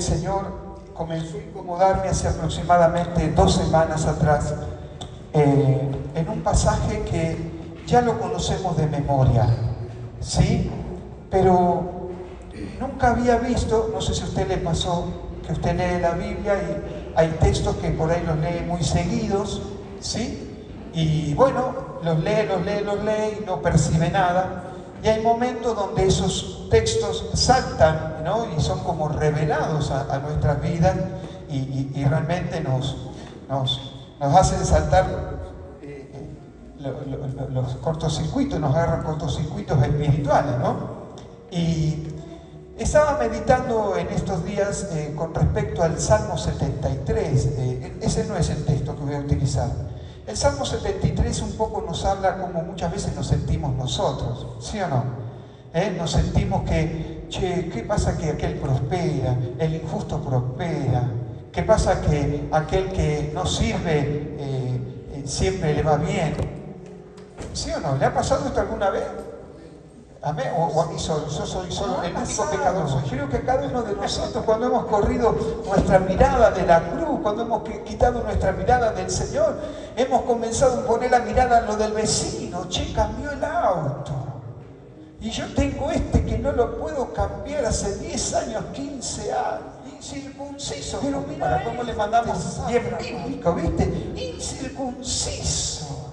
Señor comenzó a incomodarme hace aproximadamente 2 semanas atrás en un pasaje que ya lo conocemos de memoria, ¿sí? Pero nunca había visto, no sé si a usted le pasó, que usted lee la Biblia y hay textos que por ahí los lee muy seguidos, ¿sí? Y bueno, los lee y no percibe nada. Y hay momentos donde esos textos saltan, ¿no? Y son como revelados a nuestras vidas y realmente nos hacen saltar los cortocircuitos, nos agarran cortocircuitos espirituales, ¿no? Y estaba meditando en estos días con respecto al Salmo 73, ese no es el texto que voy a utilizar. El Salmo 73 un poco nos habla como muchas veces nos sentimos nosotros, ¿sí o no? Nos sentimos que, ¿qué pasa que aquel prospera, el injusto prospera? ¿Qué pasa que aquel que no sirve siempre le va bien? ¿Sí o no? ¿Le ha pasado esto alguna vez? Amén. O a mí solo, yo soy solo el único pecador. Yo creo que cada uno de nosotros, cuando hemos corrido nuestra mirada de la cruz, cuando hemos quitado nuestra mirada del Señor, hemos comenzado a poner la mirada en lo del vecino. Che, cambió el auto. Y yo tengo que no lo puedo cambiar hace 10 años, 15 años. Incircunciso. Pero mira cómo le mandamos bien bíblico, ¿viste? Incircunciso.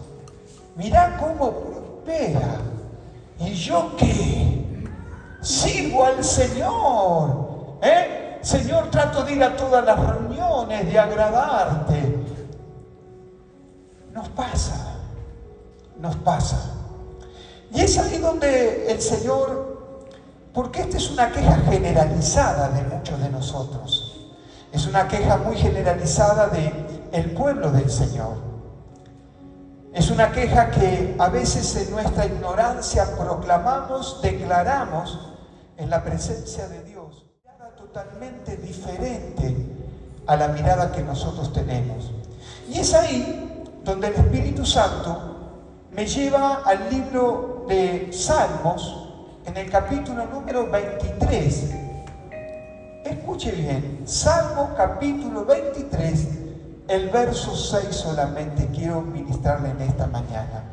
Mirá cómo prospera. ¿Y yo qué? Sirvo al Señor. Señor, trato de ir a todas las reuniones, de agradarte. Nos pasa. Y es ahí donde el Señor, porque esta es una queja generalizada de muchos de nosotros. Es una queja muy generalizada del pueblo del Señor. Es una queja que a veces en nuestra ignorancia proclamamos, declaramos en la presencia de Dios. Una mirada totalmente diferente a la mirada que nosotros tenemos. Y es ahí donde el Espíritu Santo me lleva al libro de Salmos, en el capítulo número 23. Escuche bien, Salmo capítulo 23, el verso 6 solamente quiero ministrarle en esta mañana.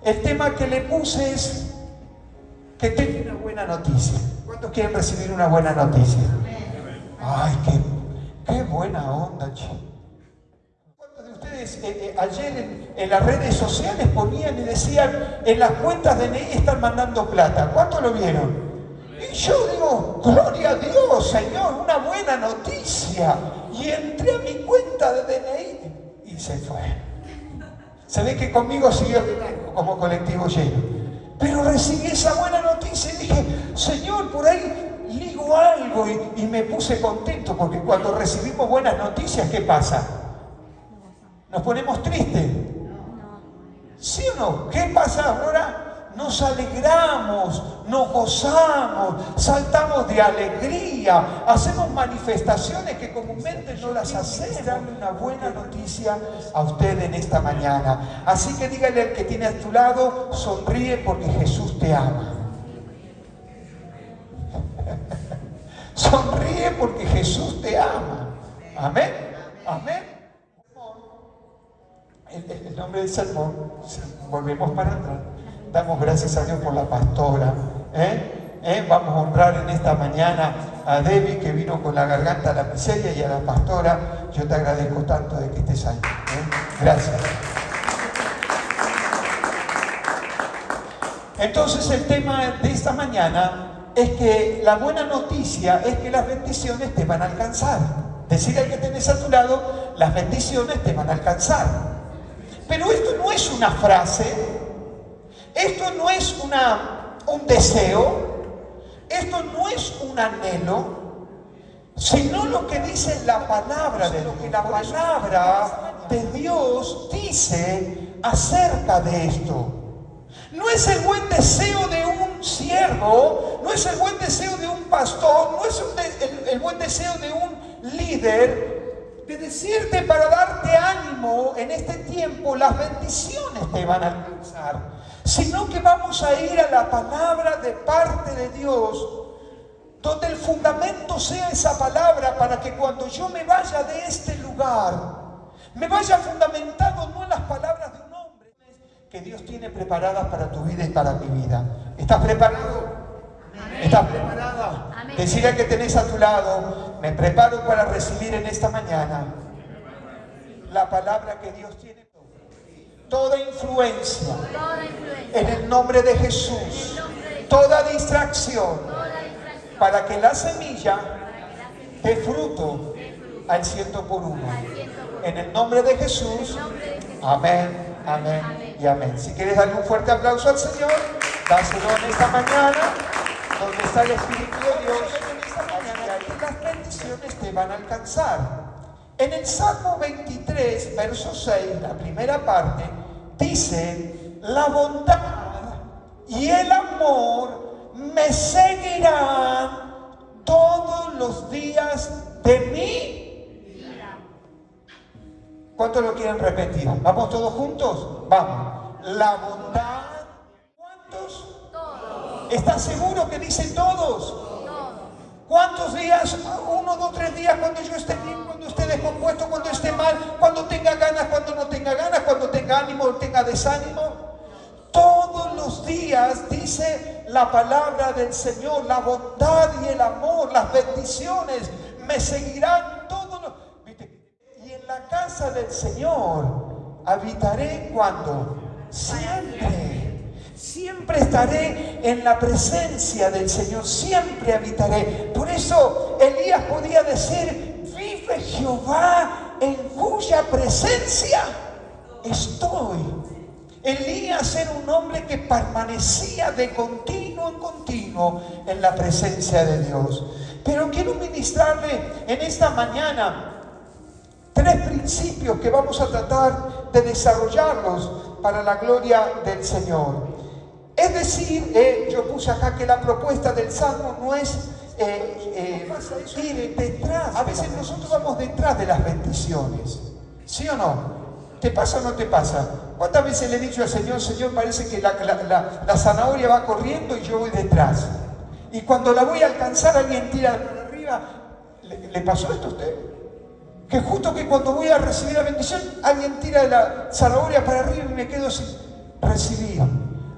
El tema que le puse es que tengo una buena noticia. ¿Cuántos quieren recibir una buena noticia? Ay, qué buena onda, che. ¿Cuántos de ustedes ayer en las redes sociales ponían y decían en las cuentas de DNI están mandando plata? ¿Cuántos lo vieron? Y yo digo, gloria a Dios, Señor, una buena noticia. Y entré a mi cuenta de DNI y se fue. Se ve que conmigo siguió como colectivo lleno. Pero recibí esa buena noticia y dije, Señor, por ahí ligo algo y me puse contento, porque cuando recibimos buenas noticias, ¿qué pasa? ¿Nos ponemos tristes? ¿Sí o no? ¿Qué pasa ahora? Nos alegramos, nos gozamos, saltamos de alegría, hacemos manifestaciones que comúnmente no las hacemos. Darle una buena noticia a usted en esta mañana. Así que dígale al que tiene a tu lado, sonríe porque Jesús te ama. Sonríe porque Jesús te ama. Amén. Amén. El nombre del sermón, volvemos para atrás. Damos gracias a Dios por la pastora. Vamos a honrar en esta mañana a Debbie, que vino con la garganta a la miseria, y a la pastora. Yo te agradezco tanto de que estés ahí. Gracias. Entonces el tema de esta mañana es que la buena noticia es que las bendiciones te van a alcanzar. Decir al que tenés a tu lado, las bendiciones te van a alcanzar. Pero esto no es una frase. Esto no es un deseo, esto no es un anhelo, sino lo que dice la palabra de Dios, lo que la palabra de Dios dice acerca de esto. No es el buen deseo de un siervo, no es el buen deseo de un pastor, no es el buen deseo de un líder, de decirte para darte ánimo en este tiempo, las bendiciones te van a alcanzar, sino que vamos a ir a la palabra de parte de Dios, donde el fundamento sea esa palabra, para que cuando yo me vaya de este lugar, me vaya fundamentado no en las palabras de un hombre que Dios tiene preparadas para tu vida y para mi vida. ¿Estás preparado? Amén. ¿Estás preparada? Amén. Decirle al que tenés a tu lado: me preparo para recibir en esta mañana la palabra que Dios tiene. Toda influencia, en el nombre de Jesús, toda distracción, para que la semilla dé fruto al 100%. En el nombre de Jesús, amén, amén y amén. Si quieres darle un fuerte aplauso al Señor, dáselo en esta mañana, donde está el Espíritu de Dios, en esta mañana, y las bendiciones te van a alcanzar. En el Salmo 23, verso 6, la primera parte, dice: la bondad y el amor me seguirán todos los días de mi vida. ¿Cuántos lo quieren repetir? ¿Vamos todos juntos? Vamos. La bondad. ¿Cuántos? Todos. ¿Estás seguro que dice todos? ¿Cuántos días? 1, 2, 3 días, cuando yo esté bien, cuando esté descompuesto, cuando esté mal, cuando tenga ganas, cuando no tenga ganas, cuando tenga ánimo o tenga desánimo. Todos los días dice la palabra del Señor: la bondad y el amor, las bendiciones me seguirán todos los... Y en la casa del Señor habitaré cuando siempre. Siempre estaré en la presencia del Señor, siempre habitaré. Por eso Elías podía decir: vive Jehová en cuya presencia estoy. Elías era un hombre que permanecía de continuo en continuo en la presencia de Dios. Pero quiero ministrarle en esta mañana 3 principios que vamos a tratar de desarrollarlos para la gloria del Señor. Es decir, yo puse acá que la propuesta del Salmo no es ir detrás. A veces nosotros vamos detrás de las bendiciones, ¿sí o no? ¿Te pasa o no te pasa? ¿Cuántas veces le he dicho al Señor: Señor, parece que la zanahoria va corriendo y yo voy detrás? Y cuando la voy a alcanzar, alguien tira para arriba. ¿Le pasó esto a usted? Que justo que cuando voy a recibir la bendición, alguien tira la zanahoria para arriba y me quedo sin recibir.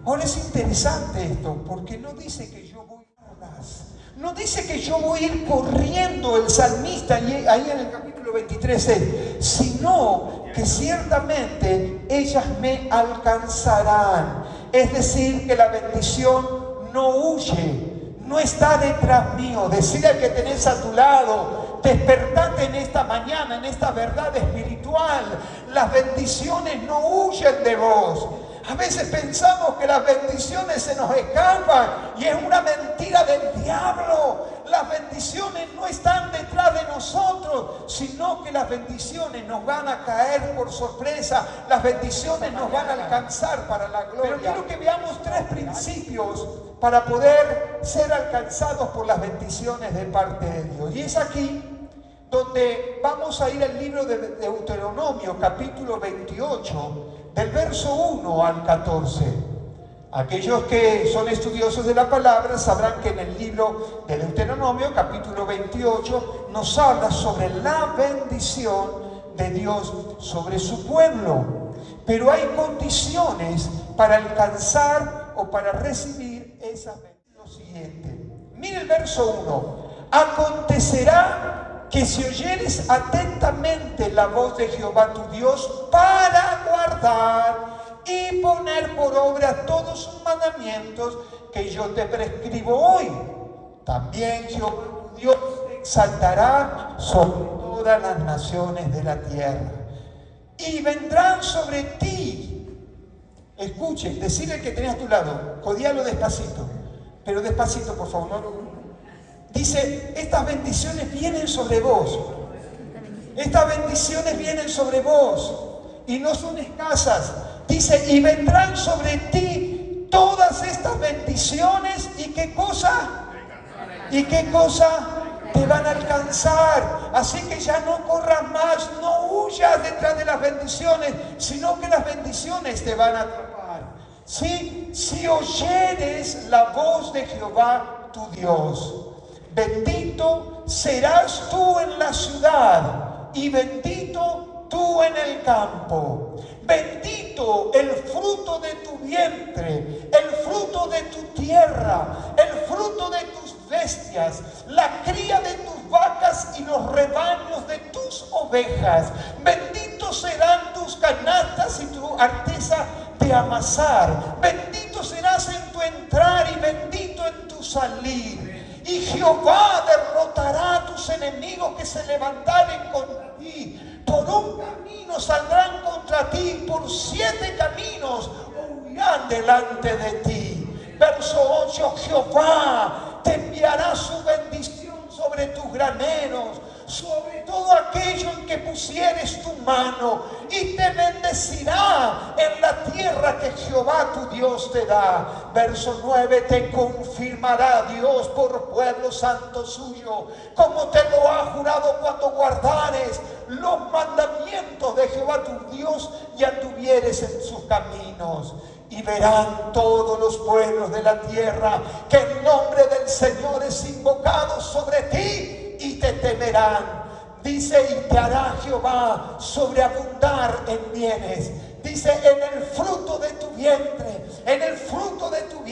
Ahora es interesante esto, porque no dice que yo voy atrás, no dice que yo voy a ir corriendo el salmista ahí en el capítulo 23, sino que ciertamente ellas me alcanzarán. Es decir, que la bendición no huye, no está detrás mío. Decirle al que tenés a tu lado: despertate en esta mañana, en esta verdad espiritual. Las bendiciones no huyen de vos. A veces pensamos que las bendiciones se nos escapan, y es una mentira del diablo. Las bendiciones no están detrás de nosotros, sino que las bendiciones nos van a caer por sorpresa. Las bendiciones nos van a alcanzar para la gloria. Pero quiero que veamos 3 principios para poder ser alcanzados por las bendiciones de parte de Dios. Y es aquí donde vamos a ir al libro de Deuteronomio, capítulo 28, del verso 1 al 14. Aquellos que son estudiosos de la palabra sabrán que en el libro de Deuteronomio, capítulo 28, nos habla sobre la bendición de Dios sobre su pueblo. Pero hay condiciones para alcanzar o para recibir esas bendiciones. Lo siguiente, mire el verso 1. Acontecerá que si oyeres atentamente la voz de Jehová tu Dios para guardar y poner por obra todos sus mandamientos que yo te prescribo hoy, también Jehová tu Dios te exaltará sobre todas las naciones de la tierra. Y vendrán sobre ti. Escuchen, decirle que tenés a tu lado, codialo despacito, pero despacito, por favor, no. Dice: estas bendiciones vienen sobre vos. Estas bendiciones vienen sobre vos y no son escasas. Dice: y vendrán sobre ti todas estas bendiciones. ¿Y qué cosa? ¿Y qué cosa? Te van a alcanzar. Así que ya no corras más, no huyas detrás de las bendiciones, sino que las bendiciones te van a atrapar. ¿Sí? Si oyeres la voz de Jehová tu Dios. Bendito serás tú en la ciudad y bendito tú en el campo. Bendito el fruto de tu vientre, el fruto de tu tierra, el fruto de tus bestias, la cría de tus vacas y los rebaños de tus ovejas. Benditos serán tus canastas y tu arteza de amasar. Bendito serás en tu entrar y bendito en tu salir. Y Jehová derrotará a tus enemigos que se levantaren contra ti. Por un camino saldrán contra ti, por 7 caminos huirán delante de ti. Verso 8, Jehová te enviará su bendición sobre tus graneros, sobre todo aquello en que pusieres tu mano, y te bendecirá en la tierra que Jehová tu Dios te da. Verso 9, te confirmará Dios por pueblo santo suyo, como te lo ha jurado cuando guardares los mandamientos de Jehová tu Dios y anduvieres en sus caminos. Y verán todos los pueblos de la tierra que el nombre del Señor es invocado sobre ti y te temerán. Dice, y te hará Jehová sobreabundar en bienes. Dice, en el fruto de tu vientre, en el fruto de tu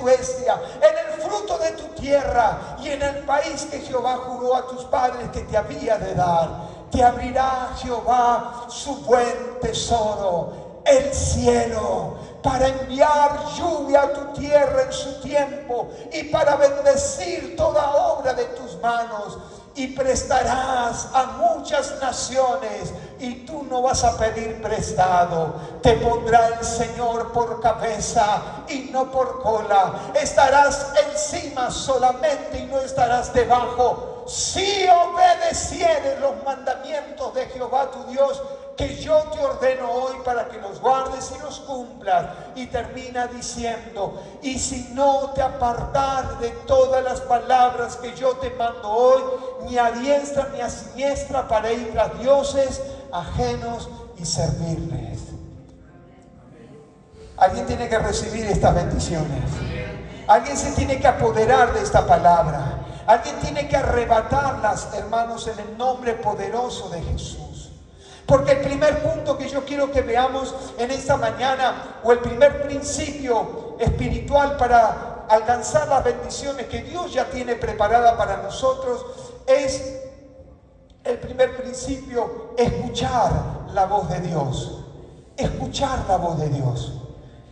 bestia, en el fruto de tu tierra y en el país que Jehová juró a tus padres que te había de dar. Te abrirá Jehová su buen tesoro, el cielo, para enviar lluvia a tu tierra en su tiempo y para bendecir toda obra de tus manos. Y prestarás a muchas naciones y tú no vas a pedir prestado. Te pondrá el Señor por cabeza y no por cola. Estarás encima solamente y no estarás debajo, si obedecieres los mandamientos de Jehová tu Dios, que yo te ordeno hoy para que los guardes y los cumplas. Y termina diciendo, y si no te apartar de todas las palabras que yo te mando hoy, ni a diestra ni a siniestra, para ir tras dioses ajenos y servirles. Alguien tiene que recibir estas bendiciones. Alguien se tiene que apoderar de esta palabra. Alguien tiene que arrebatarlas, hermanos, en el nombre poderoso de Jesús. Porque el primer punto que yo quiero que veamos en esta mañana, o el primer principio espiritual para alcanzar las bendiciones que Dios ya tiene preparada para nosotros, es el primer principio: escuchar la voz de Dios. Escuchar la voz de Dios.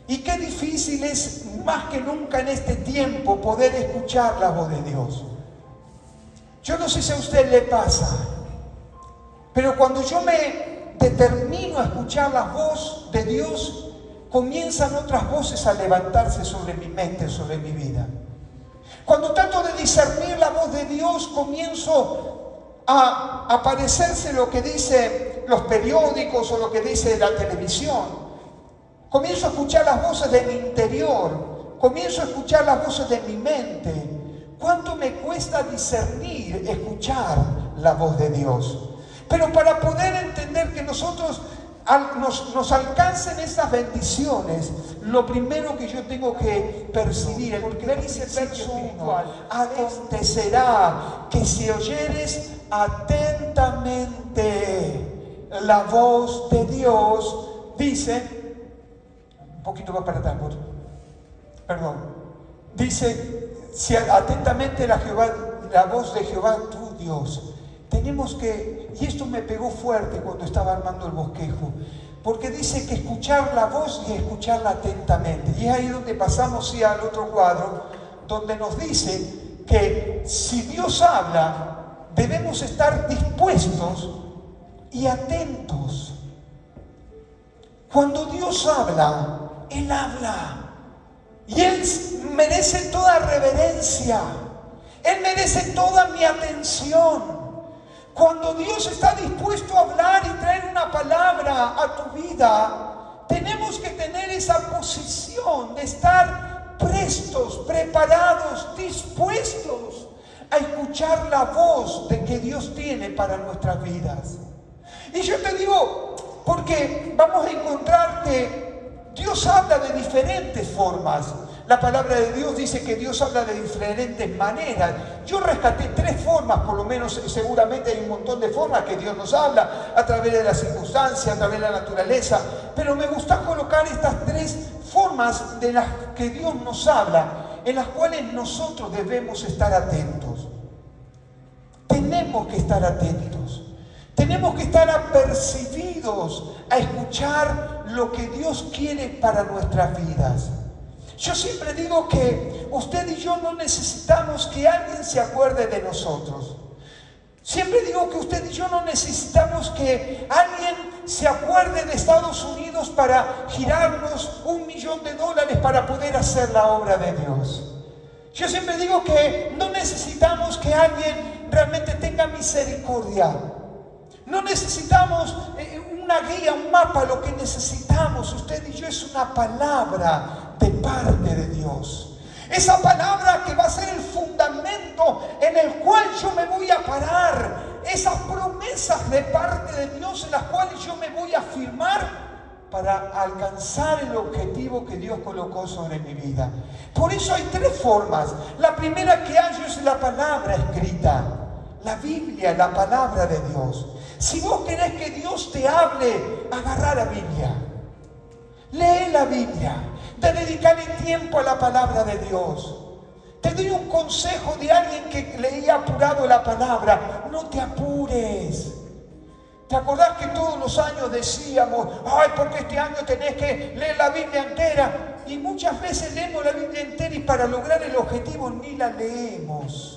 Y qué difícil es más que nunca en este tiempo poder escuchar la voz de Dios. Yo no sé si a usted le pasa, pero cuando yo me determino a escuchar la voz de Dios, comienzan otras voces a levantarse sobre mi mente, sobre mi vida. Cuando trato de discernir la voz de Dios, comienzo a aparecerse lo que dicen los periódicos o lo que dice la televisión. Comienzo a escuchar las voces de mi interior, comienzo a escuchar las voces de mi mente. ¿Cuánto me cuesta discernir, escuchar la voz de Dios? Pero para poder entender que nosotros nos alcancen esas bendiciones, lo primero que yo tengo que percibir, porque dice el verso 1, acontecerá que si oyeres atentamente la voz de Dios, dice, un poquito más para atrás, perdón, dice, si atentamente la voz de Jehová tu Dios. Tenemos que, y esto me pegó fuerte cuando estaba armando el bosquejo, porque dice que escuchar la voz y escucharla atentamente. Y es ahí donde pasamos al otro cuadro, donde nos dice que si Dios habla, debemos estar dispuestos y atentos. Cuando Dios habla, Él habla. Y Él merece toda reverencia. Él merece toda mi atención. Cuando Dios está dispuesto a hablar y traer una palabra a tu vida, tenemos que tener esa posición de estar prestos, preparados, dispuestos a escuchar la voz de que Dios tiene para nuestras vidas. Y yo te digo, porque vamos a encontrar que Dios habla de diferentes formas. La palabra de Dios dice que Dios habla de diferentes maneras. Yo rescaté 3 formas, por lo menos, seguramente hay un montón de formas que Dios nos habla, a través de las circunstancias, a través de la naturaleza, pero me gusta colocar estas 3 formas de las que Dios nos habla, en las cuales nosotros debemos estar atentos. Tenemos que estar atentos. Tenemos que estar apercibidos a escuchar lo que Dios quiere para nuestras vidas. Yo siempre digo que usted y yo no necesitamos que alguien se acuerde de nosotros. Siempre digo que usted y yo no necesitamos que alguien se acuerde de Estados Unidos para girarnos $1.000.000 para poder hacer la obra de Dios. Yo siempre digo que no necesitamos que alguien realmente tenga misericordia. No necesitamos una guía, un mapa. Lo que necesitamos usted y yo es una palabra de parte de Dios. Esa palabra que va a ser el fundamento en el cual yo me voy a parar. Esas promesas de parte de Dios en las cuales yo me voy a afirmar para alcanzar el objetivo que Dios colocó sobre mi vida. Por eso hay 3 formas. La primera que hay es la palabra escrita. La Biblia, la palabra de Dios. Si vos querés que Dios te hable, agarrá la Biblia. Lee la Biblia. Dedicarle tiempo a la palabra de Dios. Te doy un consejo de alguien que leía apurado la palabra. No te apures. ¿Te acordás que todos los años decíamos, ay, porque este año tenés que leer la Biblia entera? Y muchas veces leemos la Biblia entera y para lograr el objetivo ni la leemos.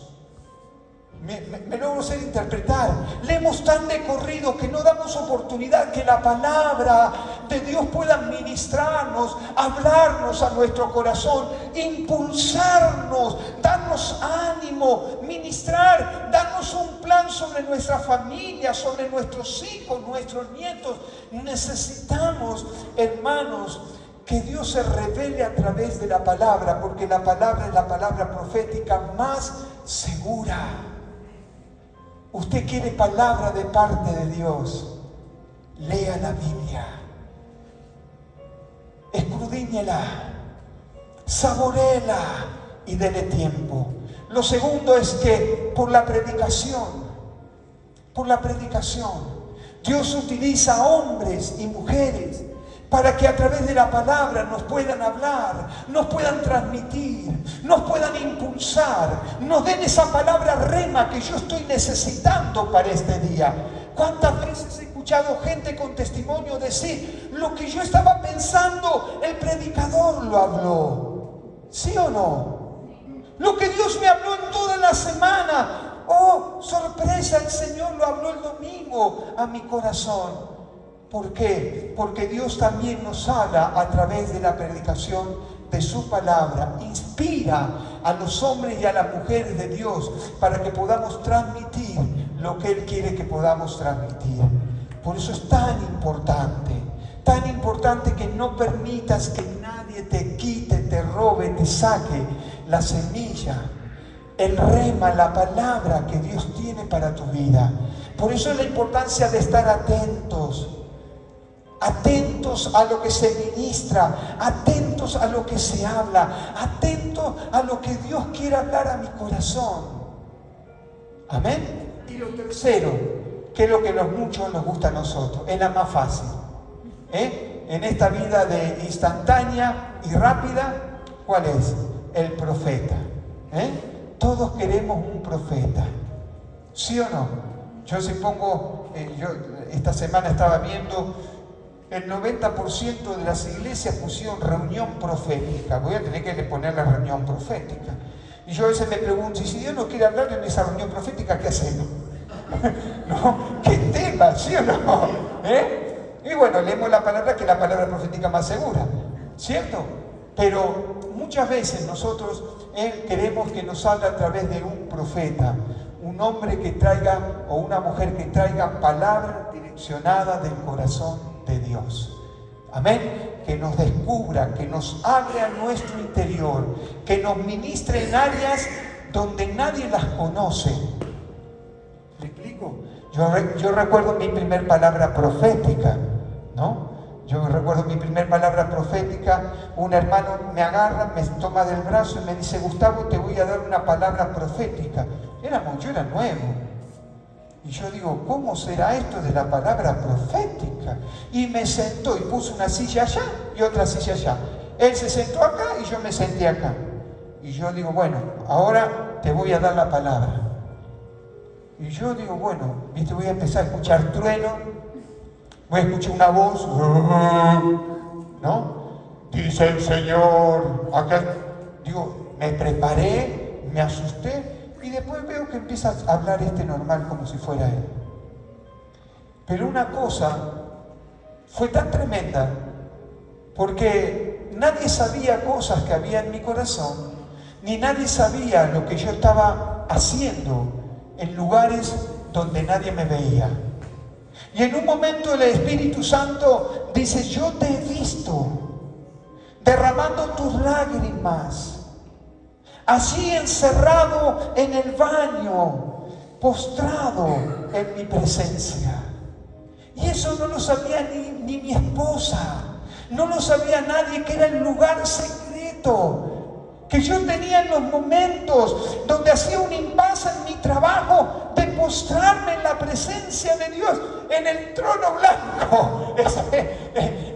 Me logro ser interpretar. Leemos tan de corrido que no damos oportunidad que la palabra de Dios pueda ministrarnos, hablarnos a nuestro corazón, impulsarnos, darnos ánimo, ministrar, darnos un plan sobre nuestra familia, sobre nuestros hijos, nuestros nietos. Necesitamos, hermanos, que Dios se revele a través de la palabra, porque la palabra es la palabra profética más segura. Usted quiere palabra de parte de Dios, lea la Biblia, escudriñela, saboréela y dele tiempo. Lo segundo es que por la predicación, Dios utiliza a hombres y mujeres para que a través de la palabra nos puedan hablar, nos puedan transmitir, nos puedan impulsar, nos den esa palabra rema que yo estoy necesitando para este día. ¿Cuántas veces he escuchado gente con testimonio decir, lo que yo estaba pensando, el predicador lo habló? ¿Sí o no? Lo que Dios me habló en toda la semana, oh, sorpresa, el Señor lo habló el domingo a mi corazón. ¿Por qué? Porque Dios también nos habla a través de la predicación de su palabra. Inspira a los hombres y a las mujeres de Dios para que podamos transmitir lo que Él quiere que podamos transmitir. Por eso es tan importante que no permitas que nadie te quite, te robe, te saque la semilla, el rema, la palabra que Dios tiene para tu vida. Por eso es la importancia de estar atentos a lo que se ministra, atentos a lo que se habla, atentos a lo que Dios quiere hablar a mi corazón. Amén. Y lo tercero, que es lo que a muchos nos gusta a nosotros, es la más fácil. En esta vida de instantánea y rápida, ¿cuál es? El profeta. Todos queremos un profeta, ¿sí o no? Yo esta semana estaba viendo, el 90% de las iglesias pusieron reunión profética. Voy a tener que poner la reunión profética. Y yo a veces me pregunto, ¿y si Dios no quiere hablar en esa reunión profética, qué hacemos? ¿No? ¿Qué tema? ¿Sí o no? Y bueno, leemos la palabra, que es la palabra profética más segura, ¿cierto? Pero muchas veces nosotros queremos que nos hable a través de un profeta, un hombre que traiga o una mujer que traiga palabra direccionada del corazón de Dios. Amén. Que nos descubra, que nos hable a nuestro interior, que nos ministre en áreas donde nadie las conoce. ¿Me explico? Yo recuerdo mi primer palabra profética, ¿no? Yo recuerdo mi primer palabra profética, un hermano me agarra, me toma del brazo y me dice, Gustavo, te voy a dar una palabra profética. Yo era nuevo. Y yo digo, ¿cómo será esto de la palabra profética? Y me sentó y puso una silla allá y otra silla allá. Él se sentó acá y yo me senté acá. Y yo digo, bueno, ahora te voy a dar la palabra. Y yo digo, bueno, ¿viste? Voy a empezar a escuchar trueno, voy a escuchar una voz, ¿no? Dice el Señor, acá. Digo, me preparé, me asusté. Y después veo que empieza a hablar normal como si fuera él. Pero una cosa fue tan tremenda, porque nadie sabía cosas que había en mi corazón, ni nadie sabía lo que yo estaba haciendo en lugares donde nadie me veía. Y en un momento el Espíritu Santo dice, yo te he visto derramando tus lágrimas, así encerrado en el baño, postrado en mi presencia. Y eso no lo sabía ni mi esposa, no lo sabía nadie, que era el lugar secreto que yo tenía en los momentos donde hacía un impasse en mi trabajo, de postrarme en la presencia de Dios, en el trono blanco.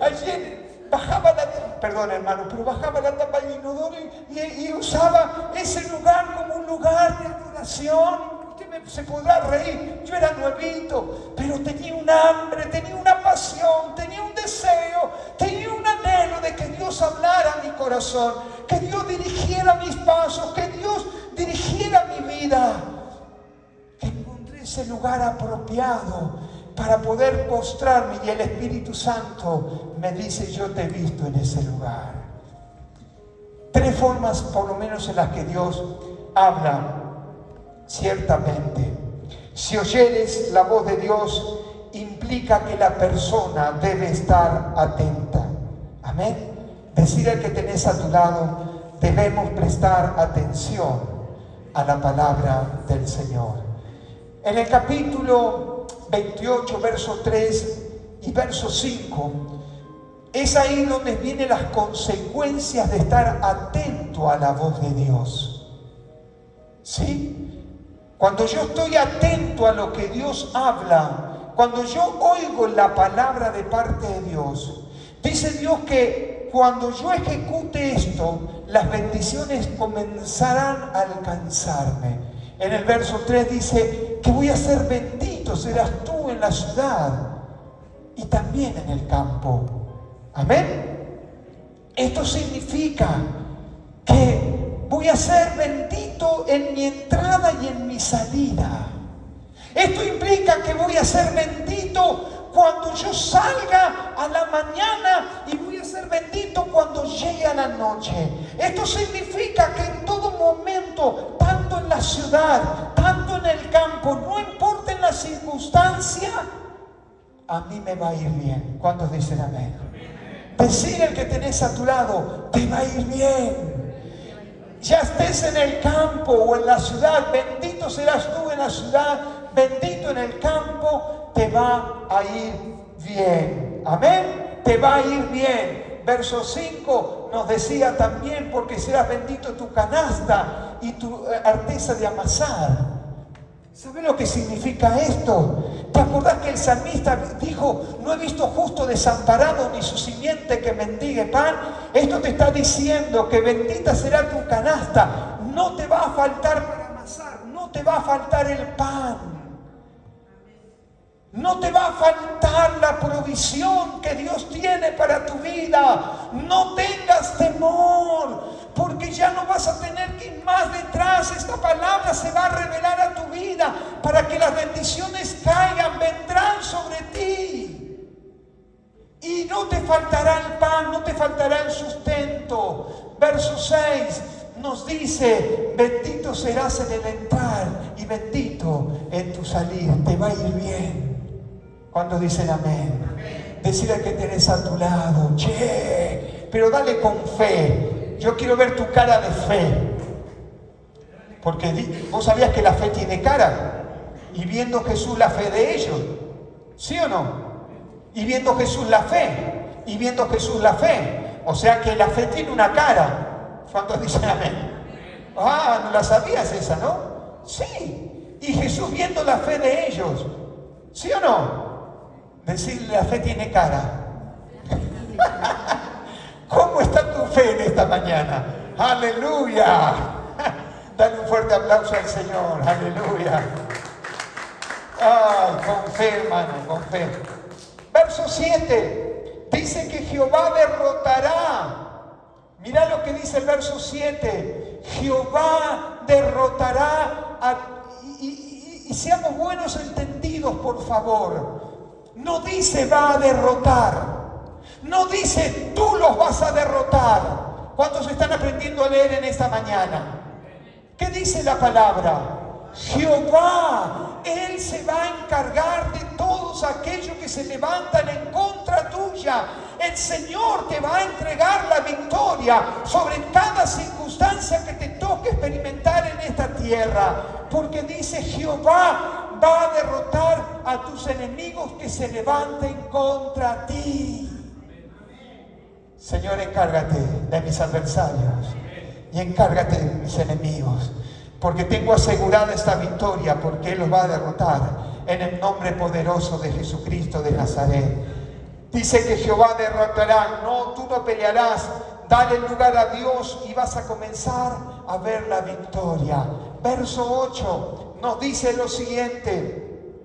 Allí bajaba perdón hermano, pero bajaba la tapa del inodoro y usaba ese lugar como un lugar de adoración. Usted se podrá reír, yo era nuevito, pero tenía un hambre, tenía una pasión, tenía un deseo, tenía un anhelo de que Dios hablara a mi corazón, que Dios dirigiera mis pasos, que Dios dirigiera mi vida. Que encontré ese lugar apropiado para poder postrarme, y el Espíritu Santo me dice, yo te he visto en ese lugar. 3 formas por lo menos en las que Dios habla. Ciertamente, si oyeres la voz de Dios, implica que la persona debe estar atenta. Amén. Decir al que tenés a tu lado, debemos prestar atención a la palabra del Señor. En el capítulo 28, verso 3 y verso 5, es ahí donde vienen las consecuencias de estar atento a la voz de Dios. ¿Sí? Cuando yo estoy atento a lo que Dios habla, cuando yo oigo la palabra de parte de Dios, dice Dios que cuando yo ejecute esto, las bendiciones comenzarán a alcanzarme. En el verso 3 dice que voy a ser bendito, serás tú en la ciudad y también en el campo. Amén. Esto significa que voy a ser bendito en mi entrada y en mi salida. Esto implica que voy a ser bendito cuando yo salga a la mañana y voy a ser bendito cuando llegue a la noche. Esto significa que en todo momento, tanto en la ciudad, tanto en el campo, no importa en la circunstancia, a mí me va a ir bien. ¿Cuántos dicen amén? Decir al que tenés a tu lado, te va a ir bien. Ya estés en el campo o en la ciudad, bendito serás tú en la ciudad, bendito en el campo, te va a ir bien. Amén, te va a ir bien. Verso 5 nos decía también, porque serás bendito tu canasta y tu arteza de amasar. ¿Sabes lo que significa esto? ¿Te acordás que el salmista dijo, no he visto justo desamparado ni su simiente que mendigue pan? Esto te está diciendo que bendita será tu canasta. No te va a faltar para amasar, no te va a faltar el pan. No te va a faltar la provisión que Dios tiene para tu vida. No tengas temor, porque ya no vas a tener que ir más detrás. Esta palabra se va a revelar a tu vida para que las bendiciones caigan, vendrán sobre ti. Y no te faltará el pan, no te faltará el sustento. Verso 6 nos dice, bendito serás en el entrar y bendito en tu salir. Te va a ir bien. ¿Cuántos dicen amén? Decir al que tenés a tu lado, che, pero dale con fe. Yo quiero ver tu cara de fe. Porque vos sabías que la fe tiene cara. Y viendo Jesús la fe de ellos. ¿Sí o no? Y viendo Jesús la fe. y viendo Jesús la fe. O sea que la fe tiene una cara. ¿Cuántos dicen amén? Ah, no la sabías esa, ¿no? Sí. Y Jesús viendo la fe de ellos. ¿Sí o no? Decirle, la fe tiene cara. ¿Cómo está tu fe en esta mañana? ¡Aleluya! Dale un fuerte aplauso al Señor. ¡Aleluya! ¡Ay, con fe, hermano, con fe! Verso 7. Dice que Jehová derrotará. Mirá lo que dice el verso 7. Jehová derrotará y seamos buenos entendidos, por favor. No dice va a derrotar. No dice tú los vas a derrotar. ¿Cuántos están aprendiendo a leer en esta mañana? ¿Qué dice la palabra? Jehová, Él se va a encargar de todos aquellos que se levantan en contra tuya. El Señor te va a entregar la victoria sobre cada circunstancia que te toque experimentar en esta tierra. Porque dice Jehová va a derrotar a tus enemigos que se levanten contra ti. Señor, encárgate de mis adversarios y encárgate de mis enemigos, porque tengo asegurada esta victoria, porque Él los va a derrotar en el nombre poderoso de Jesucristo de Nazaret. Dice que Jehová derrotará. No, tú no pelearás. Dale lugar a Dios y vas a comenzar a ver la victoria. Verso 8 nos dice lo siguiente: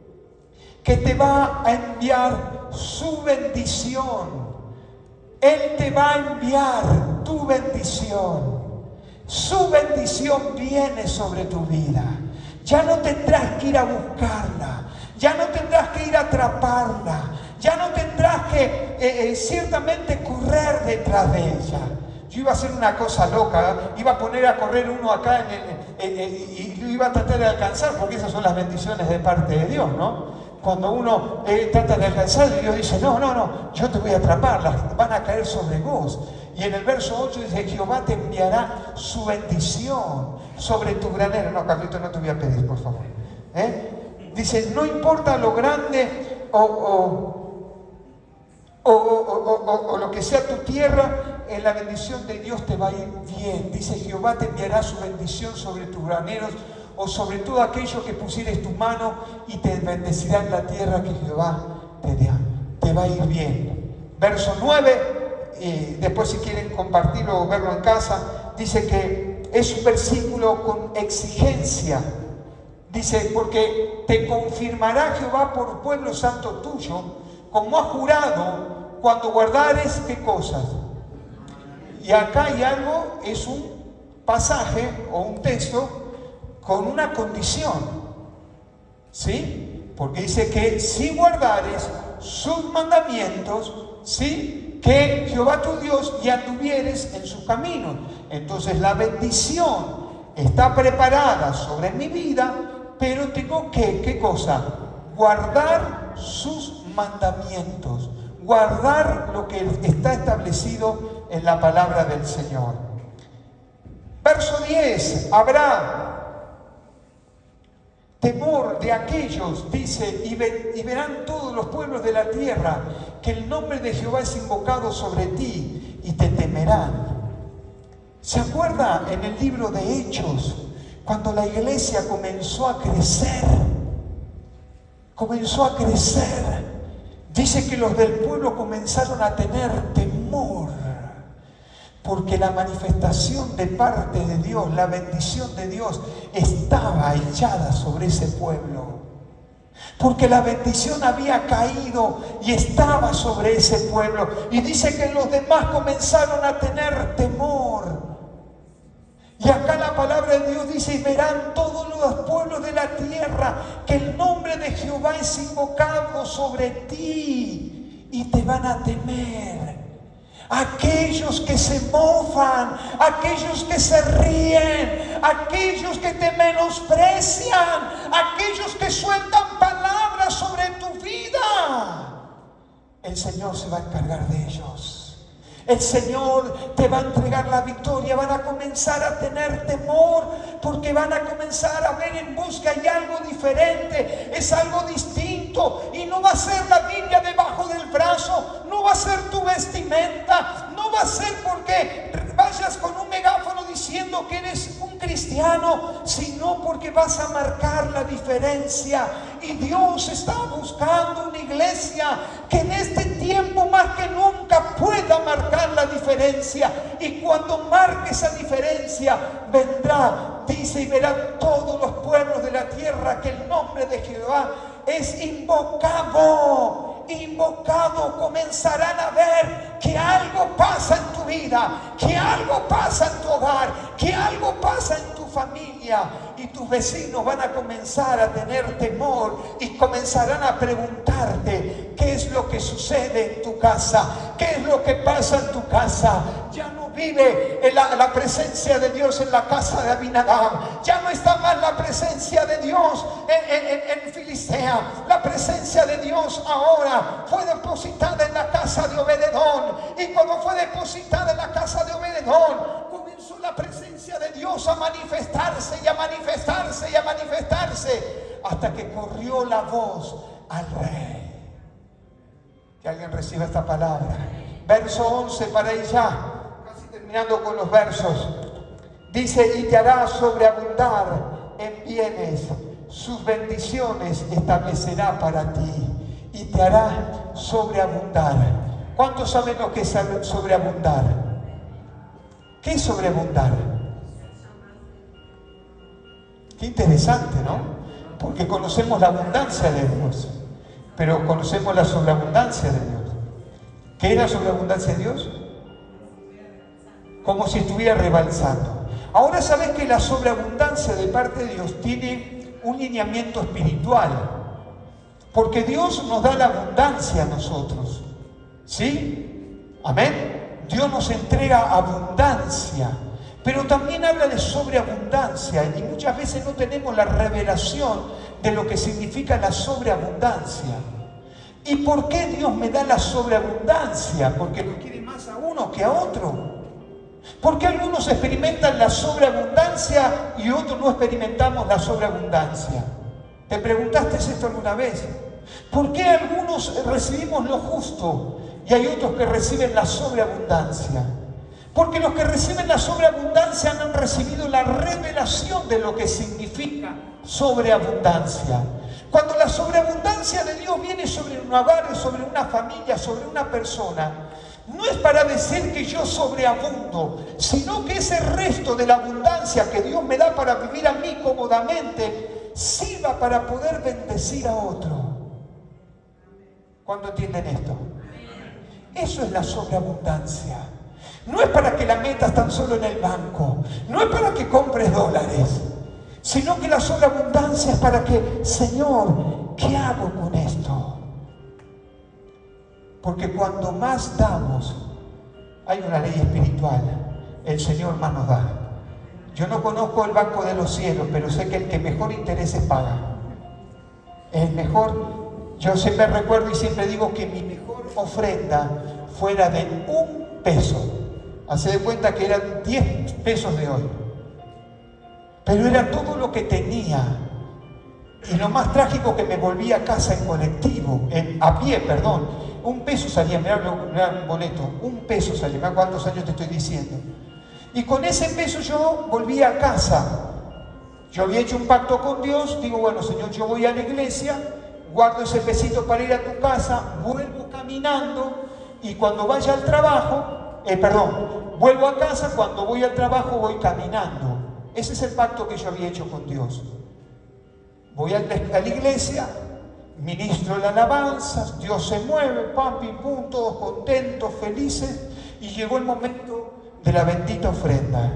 que te va a enviar su bendición. Él te va a enviar tu bendición. Su bendición viene sobre tu vida. Ya no tendrás que ir a buscarla. Ya no tendrás que ir a atraparla. Ya no tendrás que ciertamente correr detrás de ella. Yo iba a hacer una cosa loca. Iba a poner a correr uno acá y lo iba a tratar de alcanzar, porque esas son las bendiciones de parte de Dios, ¿no? Cuando uno trata de alcanzar, Dios dice, no, yo te voy a atrapar, las van a caer sobre vos. Y en el verso 8 dice, Jehová te enviará su bendición sobre tu granero. No, Carlito, no te voy a pedir, por favor. Dice, no importa lo grande o lo que sea tu tierra, en la bendición de Dios te va a ir bien. Dice, Jehová te enviará su bendición sobre tus graneros, o sobre todo aquello que pusieres tu mano, y te bendecirá en la tierra que Jehová te dé. Te va a ir bien. Verso 9, y después si quieren compartirlo o verlo en casa, dice que es un versículo con exigencia. Dice, porque te confirmará Jehová por pueblo santo tuyo, como ha jurado, cuando guardares, ¿qué cosas? Y acá hay algo, es un pasaje o un texto con una condición, ¿sí? Porque dice que si guardares sus mandamientos, ¿sí? Que Jehová tu Dios y anduvieres en sus caminos. Entonces la bendición está preparada sobre mi vida, pero tengo que, ¿qué cosa? Guardar sus mandamientos, guardar lo que está establecido en la palabra del Señor. Verso 10, habrá temor de aquellos, dice, y verán todos los pueblos de la tierra que el nombre de Jehová es invocado sobre ti, y te temerán. ¿Se acuerda en el libro de Hechos, cuando la iglesia comenzó a crecer? Comenzó a crecer. Dice que los del pueblo comenzaron a tener temor, porque la manifestación de parte de Dios, la bendición de Dios, estaba echada sobre ese pueblo. Porque la bendición había caído y estaba sobre ese pueblo. Y dice que los demás comenzaron a tener temor. Y acá la palabra de Dios dice, y verán todos los pueblos de la tierra que el nombre de Jehová es invocado sobre ti, y te van a temer. Aquellos que se mofan, aquellos que se ríen, aquellos que te menosprecian, aquellos que sueltan palabras sobre tu vida, el Señor se va a encargar de ellos. El Señor te va a entregar la victoria. Van a comenzar a tener temor, porque van a comenzar a ver en vos que hay algo diferente, es algo distinto, y no va a ser la Biblia debajo del brazo, no va a ser tu vestimenta, no va a ser porque vayas con un megáfono diciendo que eres un cristiano, sino porque vas a marcar la diferencia. Y Dios está buscando una iglesia que en este tiempo más que nunca pueda marcar la diferencia. Y cuando marque esa diferencia, vendrá, dice, y verán todos los pueblos de la tierra que el nombre de Jehová es invocado. Comenzarán a ver que algo pasa en tu vida, que algo pasa en tu hogar, que algo pasa en tu familia, y tus vecinos van a comenzar a tener temor y comenzarán a preguntarte qué es lo que sucede en tu casa, qué es lo que pasa en tu casa. Ya no vive la presencia de Dios en la casa de Abinadab, ya no está más la presencia de Dios en Filistea. La presencia de Dios ahora fue depositada en la casa de Obededón, y cuando fue depositada en la casa de Obededón, comenzó la presencia de Dios a manifestarse y a manifestarse y a manifestarse, hasta que corrió la voz al rey. Que alguien reciba esta palabra. Verso 11 para ir ya, casi terminando con los versos. Dice: y te hará sobreabundar en bienes, sus bendiciones establecerá para ti, y te hará sobreabundar. ¿Cuántos saben lo que es sobreabundar? ¿Qué es sobreabundar? Qué interesante, ¿no? Porque conocemos la abundancia de Dios, pero conocemos la sobreabundancia de Dios. ¿Qué es la sobreabundancia de Dios? Como si estuviera rebalsando. Ahora sabes que la sobreabundancia de parte de Dios tiene un lineamiento espiritual, porque Dios nos da la abundancia a nosotros, ¿sí? Amén. Dios nos entrega abundancia, pero también habla de sobreabundancia, y muchas veces no tenemos la revelación de lo que significa la sobreabundancia. ¿Y por qué Dios me da la sobreabundancia? Porque lo quiere más a uno que a otro. Porque algunos experimentan la sobreabundancia y otros no experimentamos la sobreabundancia. ¿Te preguntaste esto alguna vez? ¿Por qué algunos recibimos lo justo y hay otros que reciben la sobreabundancia? Porque los que reciben la sobreabundancia han recibido la revelación de lo que significa sobreabundancia. Cuando la sobreabundancia de Dios viene sobre un hogar, sobre una familia, sobre una persona, no es para decir que yo sobreabundo, sino que ese resto de la abundancia que Dios me da para vivir a mí cómodamente sirva para poder bendecir a otro. ¿Cuándo entienden esto? Eso es la sobreabundancia. No es para que la metas tan solo en el banco, no es para que compres dólares, sino que la sobreabundancia es para que, Señor, ¿qué hago con esto? Porque cuando más damos, hay una ley espiritual, el Señor más nos da. Yo no conozco el banco de los cielos, pero sé que el que mejor intereses paga, el mejor. Yo siempre recuerdo y siempre digo que mi mejor ofrenda fuera de $1. Hace de cuenta que eran 10 pesos de hoy, pero era todo lo que tenía. Y lo más trágico, que me volví a casa en colectivo, a pie, perdón. $1 salía, mirá un boleto, $1 salía, mirá cuántos años te estoy diciendo. Y con ese peso yo volví a casa. Yo había hecho un pacto con Dios, digo, bueno, Señor, yo voy a la iglesia, guardo ese pesito para ir a tu casa, vuelvo caminando, y cuando vaya al trabajo, vuelvo a casa, cuando voy al trabajo voy caminando. Ese es el pacto que yo había hecho con Dios. Voy a la iglesia, ministro la alabanza, Dios se mueve, pam, pim, pum, todos contentos, felices, y llegó el momento de la bendita ofrenda,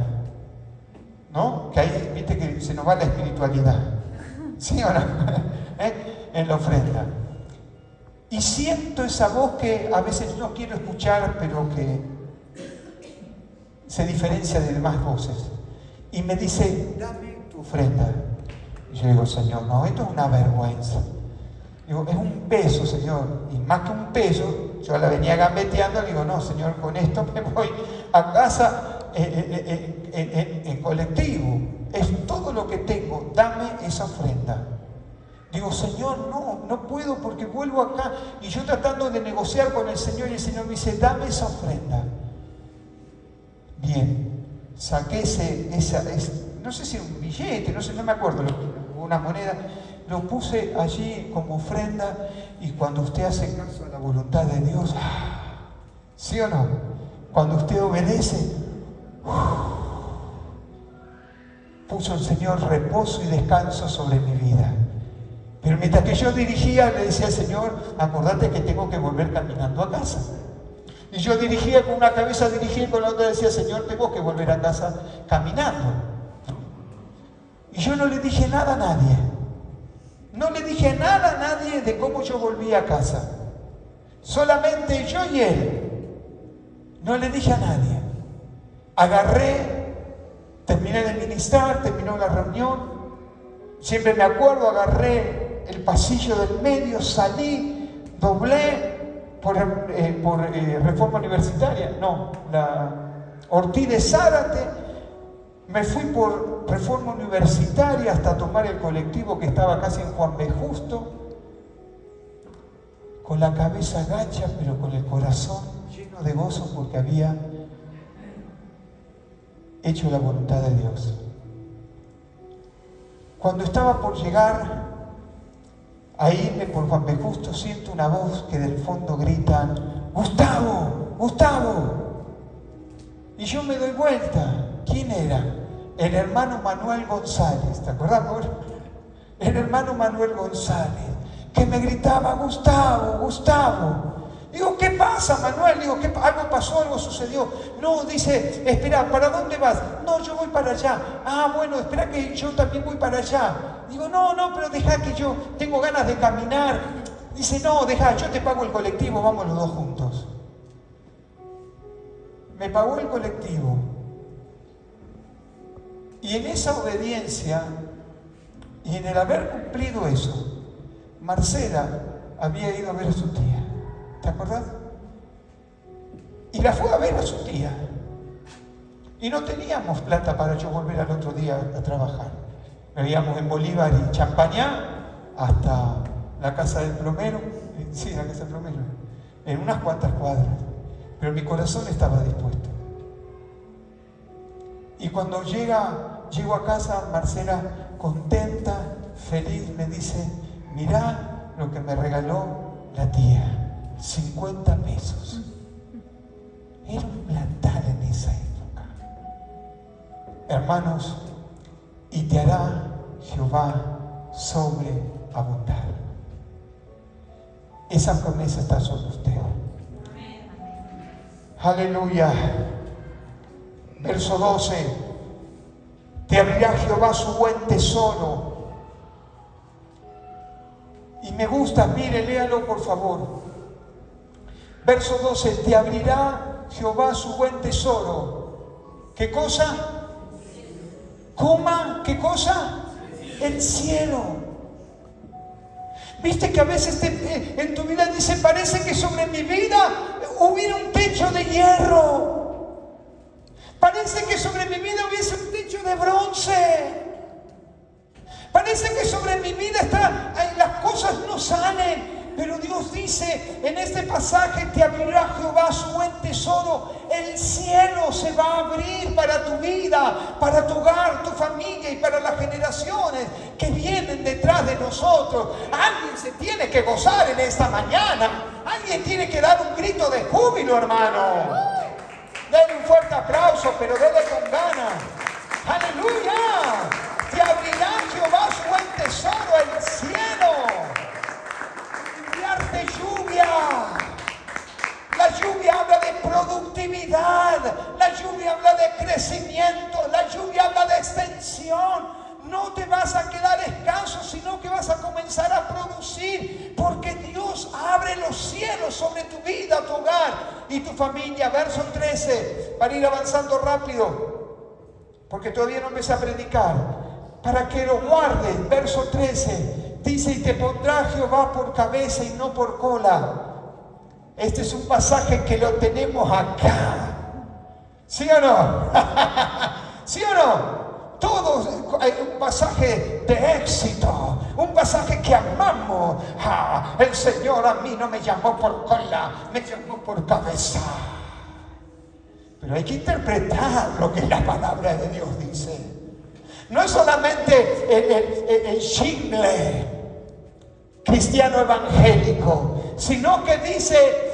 ¿no? Que ahí, viste que se nos va la espiritualidad, ¿sí o no? En la ofrenda. Y siento esa voz que a veces no quiero escuchar, pero que se diferencia de demás voces. Y me dice, dame tu ofrenda. Y yo digo, Señor, no, esto es una vergüenza. Digo, es $1, Señor. Y más que $1, yo la venía gambeteando. Le digo, no, Señor, con esto me voy a casa en colectivo. Es todo lo que tengo, dame esa ofrenda. Digo, Señor, no puedo porque vuelvo acá. Y yo tratando de negociar con el Señor, y el Señor me dice, dame esa ofrenda. Bien, saqué no sé si era un billete, no me acuerdo, una moneda, lo puse allí como ofrenda. Y cuando usted hace caso a la voluntad de Dios, ¿sí o no? Cuando usted obedece, puso el Señor reposo y descanso sobre mi vida. Pero mientras que yo dirigía, le decía al Señor, acordate que tengo que volver caminando a casa. Y yo dirigía con una cabeza, dirigía, y con la otra decía, Señor, tengo que volver a casa caminando. Y yo no le dije nada a nadie. No le dije nada a nadie de cómo yo volví a casa. Solamente yo y él. No le dije a nadie. Agarré, terminé de ministrar, terminó la reunión. Siempre me acuerdo, agarré el pasillo del medio, salí, doblé por Reforma Universitaria, no, la Ortiz de Zárate, me fui por Reforma Universitaria hasta tomar el colectivo que estaba casi en Juan B. Justo, con la cabeza agacha, pero con el corazón lleno de gozo porque había hecho la voluntad de Dios. Cuando estaba por llegar a irme por Juan B. Justo, siento una voz que del fondo grita, ¡Gustavo! ¡Gustavo! Y yo me doy vuelta. ¿Quién era? El hermano Manuel González. ¿Te acordás, amor? El hermano Manuel González, que me gritaba, ¡Gustavo! ¡Gustavo! Digo, ¿qué pasa, Manuel? Digo, ¿algo pasó? ¿Algo sucedió? No, dice, espera, ¿para dónde vas? No, yo voy para allá. Ah, bueno, espera que yo también voy para allá. Digo, no, pero deja que yo tengo ganas de caminar. Dice, no, deja, yo te pago el colectivo, vamos los dos juntos. Me pagó el colectivo. Y en esa obediencia y en el haber cumplido eso, Marcela había ido a ver a su tía. ¿Te acordás? Y la fue a ver a su tía. Y no teníamos plata para yo volver al otro día a trabajar. Veníamos en Bolívar y Champañá hasta la casa del plomero. Sí, la casa del plomero. En unas cuantas cuadras. Pero mi corazón estaba dispuesto. Y cuando llego a casa, Marcela, contenta, feliz, me dice, mirá lo que me regaló la tía. 50 pesos. Era un plantar en esa época. Hermanos, y te hará Jehová sobreabundar. Esa promesa está sobre usted. Aleluya. Verso 12. Te abrirá Jehová su buen tesoro. Y me gusta, mire, léalo por favor. Verso 12, te abrirá Jehová su buen tesoro. ¿Qué cosa? Coma, ¿qué cosa? El cielo. Viste que a veces en tu vida dice, parece que sobre mi vida hubiera un techo de hierro. Parece que sobre mi vida hubiese un techo de bronce. Parece que sobre mi vida las cosas no salen. Pero Dios dice en este pasaje, te abrirá Jehová su buen tesoro. El cielo se va a abrir para tu vida, para tu hogar, tu familia y para las generaciones que vienen detrás de nosotros. Alguien se tiene que gozar en esta mañana. Alguien tiene que dar un grito de júbilo, hermano. Denle un fuerte aplauso, pero denle con ganas. ¡Aleluya! Te abrirá Jehová su buen tesoro, el cielo. De lluvia. La lluvia habla de productividad, la lluvia habla de crecimiento, la lluvia habla de extensión. No te vas a quedar escaso, sino que vas a comenzar a producir, porque Dios abre los cielos sobre tu vida, tu hogar y tu familia. Verso 13, para ir avanzando rápido, porque todavía no empecé a predicar, para que lo guardes. Verso 13 dice, y te pondrá Jehová por cabeza y no por cola. Este es un pasaje que lo tenemos acá. ¿Sí o no? ¿Sí o no? Todo un pasaje de éxito, un pasaje que amamos. El Señor a mí no me llamó por cola, me llamó por cabeza. Pero hay que interpretar lo que la palabra de Dios dice. No es solamente el jingle cristiano evangélico, sino que dice,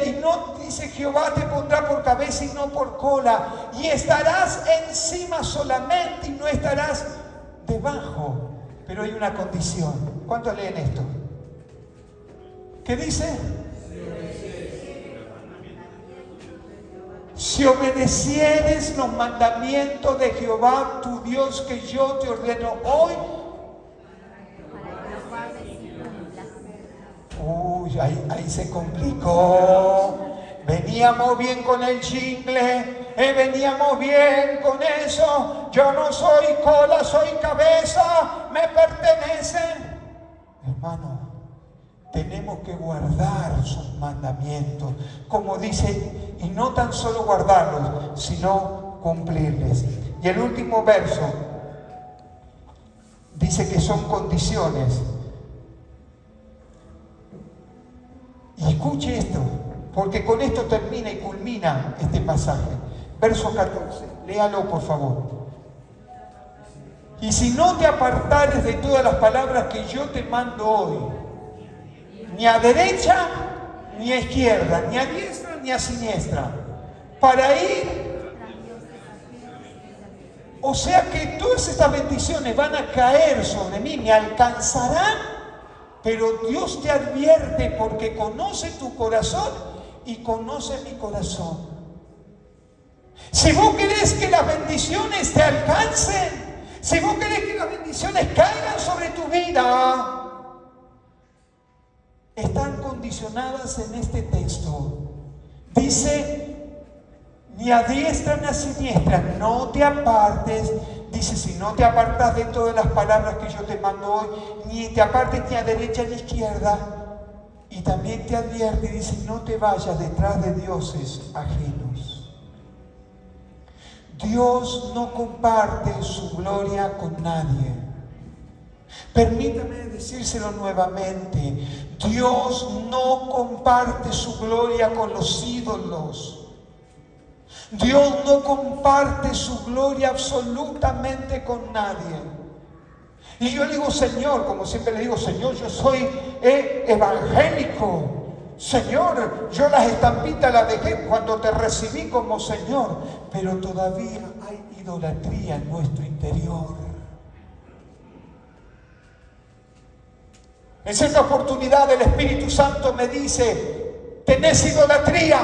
y no dice: Jehová te pondrá por cabeza y no por cola, y estarás encima solamente y no estarás debajo. Pero hay una condición. ¿Cuántos leen esto? ¿Qué dice? Si obedecieres los mandamientos de Jehová tu Dios que yo te ordeno hoy. Uy, ahí se complicó. Veníamos bien con el jingle, veníamos bien con eso. Yo no soy cola, soy cabeza, me pertenece. Hermano, tenemos que guardar sus mandamientos, como dice, y no tan solo guardarlos, sino cumplirles. Y el último verso dice que son condiciones. Y escuche esto, porque con esto termina y culmina este pasaje. Verso 14, léalo por favor. Y si no te apartares de todas las palabras que yo te mando hoy, ni a derecha ni a izquierda, ni a diestra ni a siniestra, para ir. O sea que todas estas bendiciones van a caer sobre mí, me alcanzarán, pero Dios te advierte porque conoce tu corazón y conoce mi corazón. Si vos querés que las bendiciones te alcancen, si vos querés que las bendiciones caigan sobre tu vida, están condicionadas en este texto. Dice, ni a diestra ni a siniestra, no te apartes. Dice, si no te apartas de todas las palabras que yo te mando hoy, ni te apartes ni a derecha ni a izquierda. Y también te advierte, dice, no te vayas detrás de dioses ajenos. Dios no comparte su gloria con nadie. Permítame decírselo nuevamente. Dios no comparte su gloria con los ídolos. Dios no comparte su gloria absolutamente con nadie. Y yo le digo, Señor, como siempre le digo, Señor, yo soy evangélico. Señor, yo las estampitas las dejé cuando te recibí como Señor. Pero todavía hay idolatría en nuestro interior. En cierta oportunidad el Espíritu Santo me dice, tenés idolatría.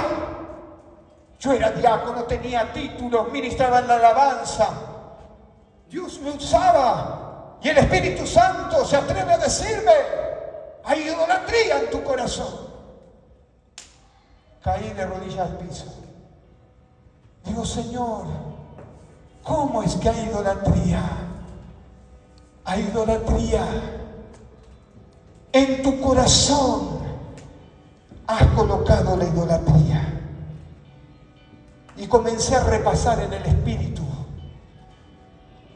Yo era diácono, tenía títulos, ministraba en la alabanza. Dios me usaba. Y el Espíritu Santo se atreve a decirme, hay idolatría en tu corazón. Caí de rodillas al piso. Digo, Señor, ¿cómo es que hay idolatría? Hay idolatría. En tu corazón has colocado la idolatría. Y comencé a repasar en el Espíritu,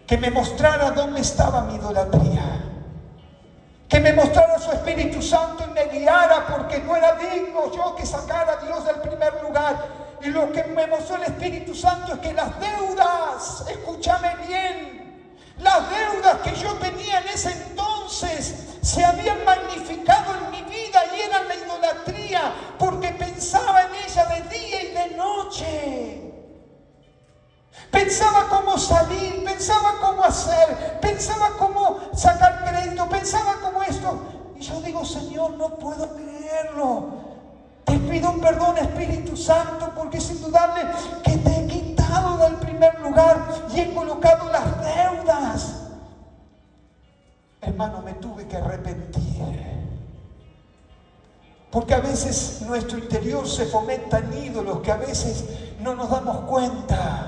que me mostrara dónde estaba mi idolatría, que me mostrara su Espíritu Santo y me guiara, porque no era digno yo que sacara a Dios del primer lugar. Y lo que me mostró el Espíritu Santo es que las deudas, escúchame bien, las deudas que yo tenía en ese entonces se habían magnificado en mi vida y eran la idolatría, porque pensaba en ella de día y de noche. Pensaba cómo salir, pensaba cómo hacer, pensaba cómo sacar crédito, pensaba cómo esto. Y yo digo, Señor, no puedo creerlo. Te pido un perdón, Espíritu Santo, porque es indudable que te he quitado del primer lugar y he colocado las deudas. Hermano, me tuve que arrepentir. Porque a veces nuestro interior se fomentan ídolos que a veces no nos damos cuenta.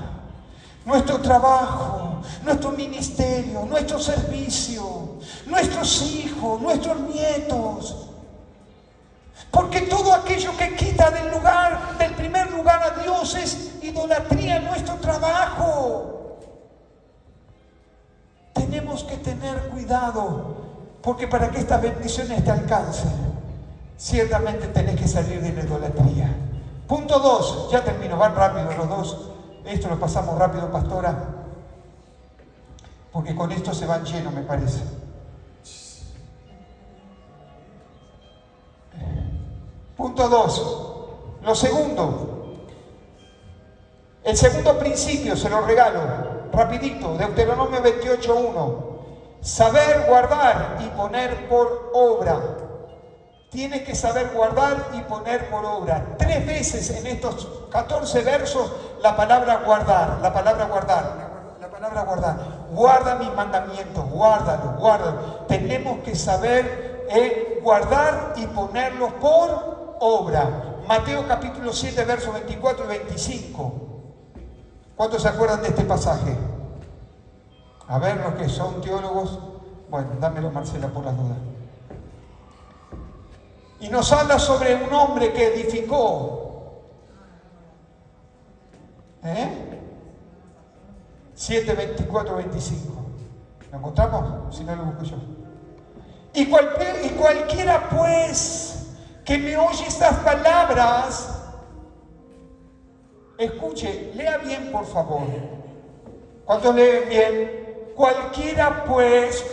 Nuestro trabajo, nuestro ministerio, nuestro servicio, nuestros hijos, nuestros nietos. Porque todo aquello que quita del primer lugar a Dios es idolatría en nuestro trabajo. Tenemos que tener cuidado Porque para que estas bendiciones te alcancen, ciertamente tenés que salir de la idolatría. Punto 2, ya termino, van rápido los dos. Esto lo pasamos rápido, pastora, porque con esto se van llenos, me parece. Punto 2, lo segundo. El segundo principio, se lo regalo, rapidito, Deuteronomio 28:1. Saber guardar y poner por obra. Tienes que saber guardar y poner por obra. 3 veces en estos 14 versos la palabra guardar, la palabra guardar, la palabra guardar. Guarda mis mandamientos, guárdalo, guárdalo. Tenemos que saber guardar y ponerlos por obra. Mateo capítulo 7, versos 24 y 25. ¿Cuántos se acuerdan de este pasaje? A ver, los que son teólogos, bueno, dámelo Marcela por las dudas. Y nos habla sobre un hombre que edificó. 7, 24, 25. ¿Lo encontramos? Si no, lo busco yo. Y cualquiera pues que me oye estas palabras, escuche, lea bien por favor. ¿Cuántos leen bien? Cualquiera pues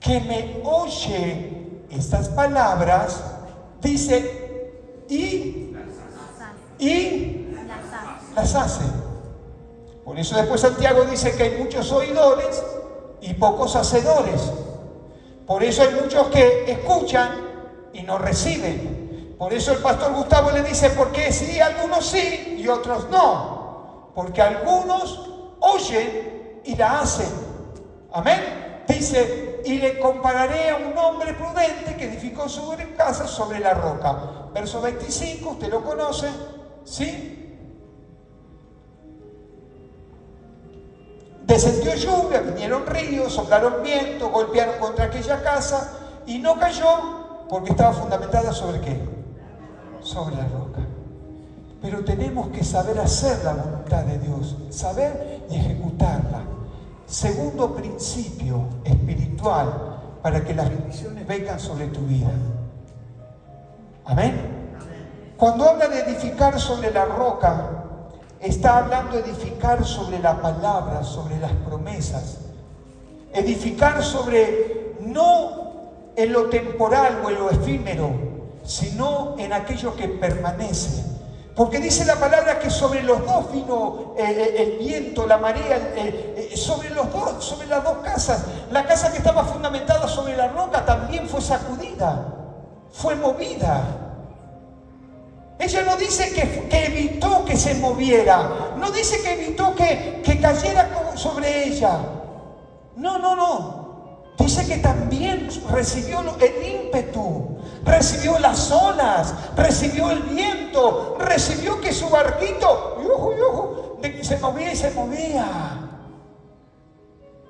que me oye estas palabras, dice, y las hace. Por eso después Santiago dice que hay muchos oidores y pocos hacedores. Por eso hay muchos que escuchan y no reciben. Por eso el pastor Gustavo le dice, porque sí, algunos sí y otros no. Porque algunos oyen y la hacen. Amén. Dice, y le compararé a un hombre prudente que edificó su casa sobre la roca. Verso 25, usted lo conoce, ¿sí? Descendió lluvia, vinieron ríos, soplaron viento, golpearon contra aquella casa y no cayó porque estaba fundamentada ¿sobre qué? Sobre la roca. Pero tenemos que saber hacer la voluntad de Dios, saber y ejecutarla. Segundo principio espiritual para que las bendiciones vengan sobre tu vida. Amén. Cuando habla de edificar sobre la roca, está hablando de edificar sobre la palabra, sobre las promesas. Edificar sobre, no en lo temporal o en lo efímero, sino en aquello que permanece. Porque dice la palabra que sobre los dos vino el viento, la marea, sobre las dos casas. La casa que estaba fundamentada sobre la roca también fue sacudida, fue movida. Ella no dice que evitó que se moviera, no dice que evitó que cayera sobre ella. No. Dice que también recibió el ímpetu, recibió las olas, recibió el viento, recibió que su barquito se movía y se movía.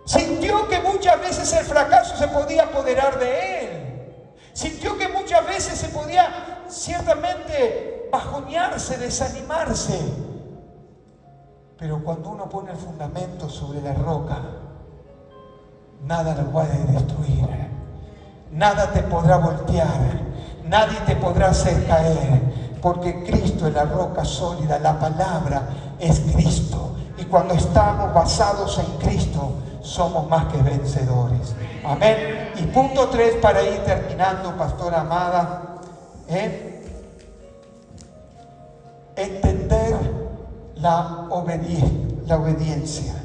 Sintió que muchas veces el fracaso se podía apoderar de él. Sintió que muchas veces se podía ciertamente bajonearse, desanimarse. Pero cuando uno pone el fundamento sobre la roca, nada lo puede destruir, nada te podrá voltear, nadie te podrá hacer caer, porque Cristo es la roca sólida, la palabra es Cristo, y cuando estamos basados en Cristo, somos más que vencedores. Amén. Y punto 3 para ir terminando, pastora amada, entender la obediencia.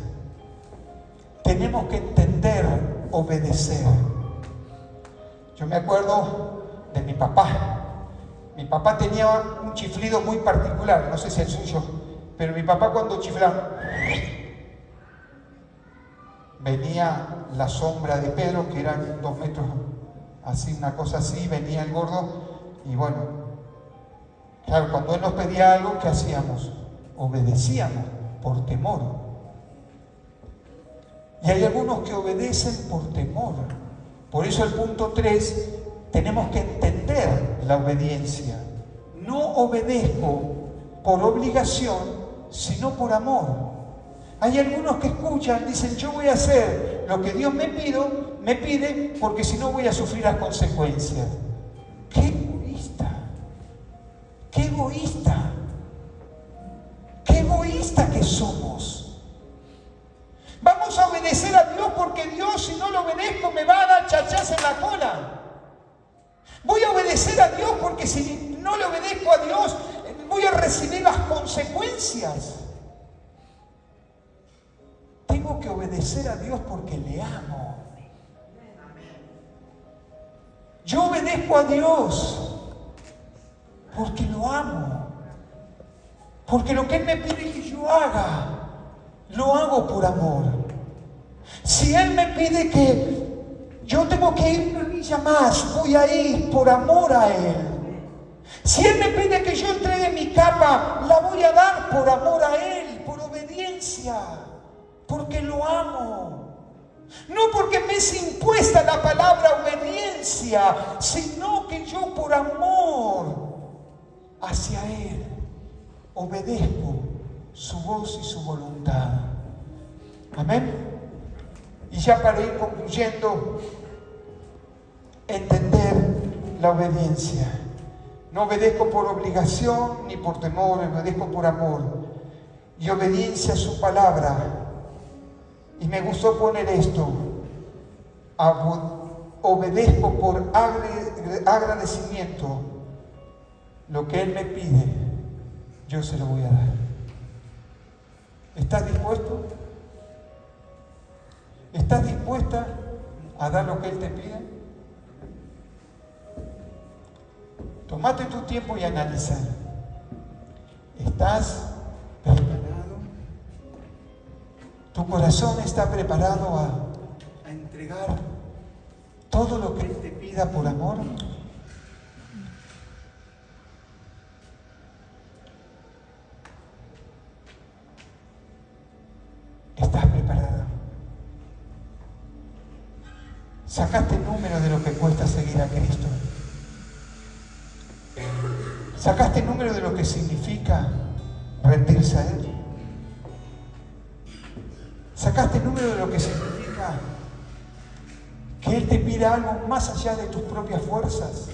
Tenemos que entender, obedecer. Yo me acuerdo de mi papá. Mi papá tenía un chiflido muy particular, no sé si el suyo, pero mi papá cuando chiflaba, venía la sombra de Pedro, que eran 2 metros, así, una cosa así, venía el gordo, y bueno, claro, cuando él nos pedía algo, ¿qué hacíamos? Obedecíamos por temor. Y hay algunos que obedecen por temor. Por eso el punto 3, tenemos que entender la obediencia. No obedezco por obligación, sino por amor. Hay algunos que escuchan, dicen, yo voy a hacer lo que Dios me pide, porque si no voy a sufrir las consecuencias. ¡Qué egoísta! ¡Qué egoísta! ¡Qué egoísta que somos! Vamos a obedecer a Dios porque Dios, si no lo obedezco, me va a dar chachas en la cola. Voy a obedecer a Dios porque si no le obedezco a Dios, voy a recibir las consecuencias. Tengo que obedecer a Dios porque le amo. Yo obedezco a Dios porque lo amo. Porque lo que Él me pide que yo haga, lo hago por amor. Si Él me pide que yo tengo que ir una milla más, voy a ir por amor a Él. Si Él me pide que yo entregue mi capa, la voy a dar por amor a Él, por obediencia, porque lo amo. No porque me es impuesta la palabra obediencia, sino que yo por amor hacia Él obedezco su voz y su voluntad. Amén. Y ya para ir concluyendo, entender la obediencia. No obedezco por obligación ni por temor, obedezco por amor. Y obediencia a su palabra. Y me gustó poner esto. Obedezco por agradecimiento. Lo que Él me pide, yo se lo voy a dar. ¿Estás dispuesto? ¿Estás dispuesta a dar lo que Él te pide? Tómate tu tiempo y analiza. ¿Estás preparado? ¿Tu corazón está preparado a entregar todo lo que Él te pida por amor? ¿Estás preparado? ¿Sacaste el número de lo que cuesta seguir a Cristo? ¿Sacaste el número de lo que significa rendirse a Él? ¿Sacaste el número de lo que significa que Él te pida algo más allá de tus propias fuerzas?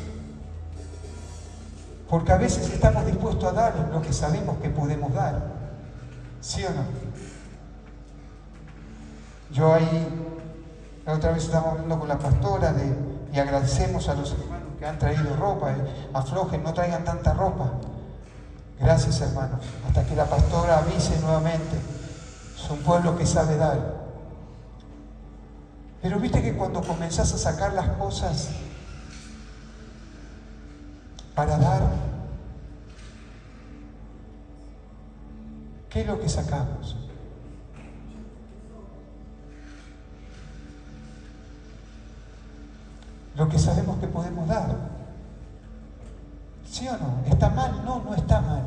Porque a veces estamos dispuestos a dar lo que sabemos que podemos dar. ¿Sí o no? Yo ahí, la otra vez estábamos hablando con la pastora y agradecemos a los hermanos que han traído ropa. Aflojen, no traigan tanta ropa. Gracias, hermanos. Hasta que la pastora avise nuevamente. Es un pueblo que sabe dar. Pero viste que cuando comenzás a sacar las cosas para dar, ¿qué es lo que sacamos? Lo que sabemos que podemos dar. ¿Sí o no? ¿Está mal? No, no está mal.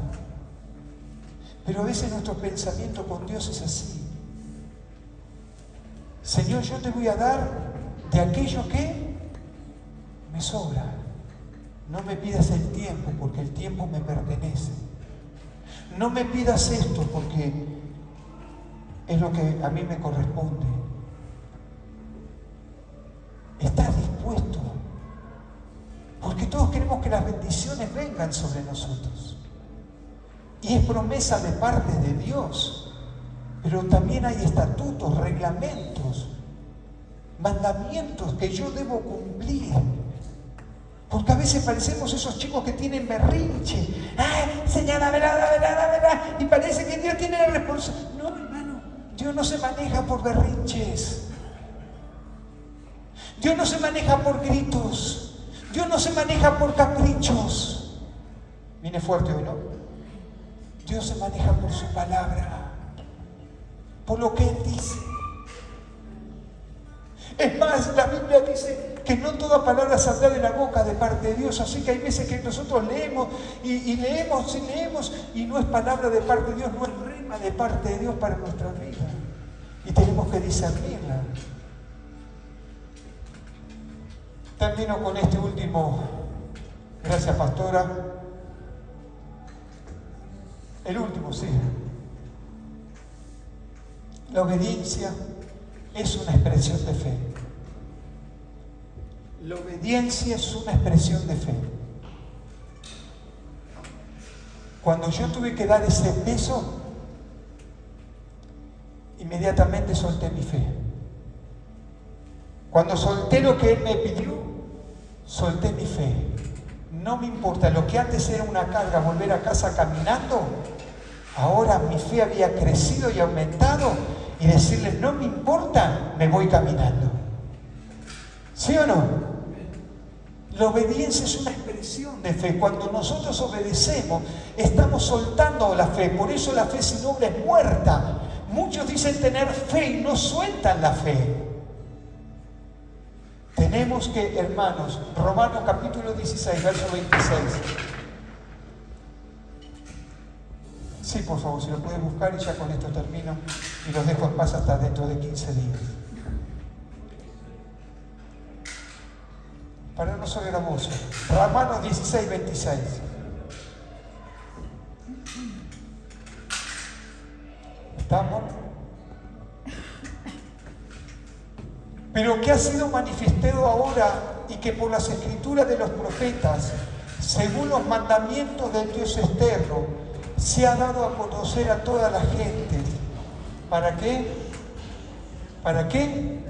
Pero a veces nuestro pensamiento con Dios es así. Señor, yo te voy a dar de aquello que me sobra. No me pidas el tiempo, porque el tiempo me pertenece. No me pidas esto, porque es lo que a mí me corresponde. ¿Estás dispuesto? Porque todos queremos que las bendiciones vengan sobre nosotros. Y es promesa de parte de Dios. Pero también hay estatutos, reglamentos, mandamientos que yo debo cumplir. Porque a veces parecemos esos chicos que tienen berrinche. ¡Ay, señora, verá! Y parece que Dios tiene la responsabilidad. No, hermano, Dios no se maneja por berrinches. Dios no se maneja por gritos. Dios no se maneja por caprichos. Viene fuerte hoy, ¿no? Dios se maneja por su palabra, por lo que Él dice. Es más, la Biblia dice que no toda palabra saldrá de la boca de parte de Dios, así que hay veces que nosotros leemos y leemos y no es palabra de parte de Dios, no es rema de parte de Dios para nuestra vida. Y tenemos que discernirla. Termino con este último. Gracias, pastora. El último, sí. La obediencia es una expresión de fe. La obediencia es una expresión de fe. Cuando yo tuve que dar ese peso, inmediatamente solté mi fe. Cuando solté lo que Él me pidió, solté mi fe. No me importa, lo que antes era una carga, volver a casa caminando, ahora mi fe había crecido y aumentado, y decirles, no me importa, me voy caminando. ¿Sí o no? La obediencia es una expresión de fe. Cuando nosotros obedecemos, estamos soltando la fe. Por eso la fe sin obra es muerta. Muchos dicen tener fe y no sueltan la fe. Tenemos que, hermanos, Romanos capítulo 16, verso 26. Sí, por favor, si lo pueden buscar y ya con esto termino y los dejo en paz hasta dentro de 15 días. Para no ser gravoso. Romanos 16, 26. ¿Estamos? Pero que ha sido manifestado ahora y que por las escrituras de los profetas, según los mandamientos del Dios externo, se ha dado a conocer a toda la gente. ¿Para qué? ¿Para qué?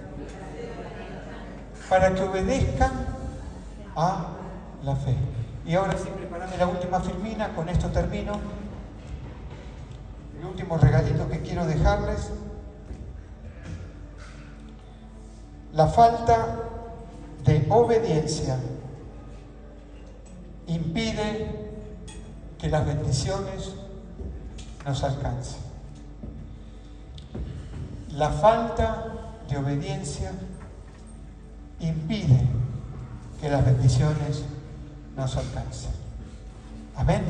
Para que obedezcan a la fe. Y ahora sí, preparame la última firmina, con esto termino. El último regalito que quiero dejarles. La falta de obediencia impide que las bendiciones nos alcancen. La falta de obediencia impide que las bendiciones nos alcancen. Amén.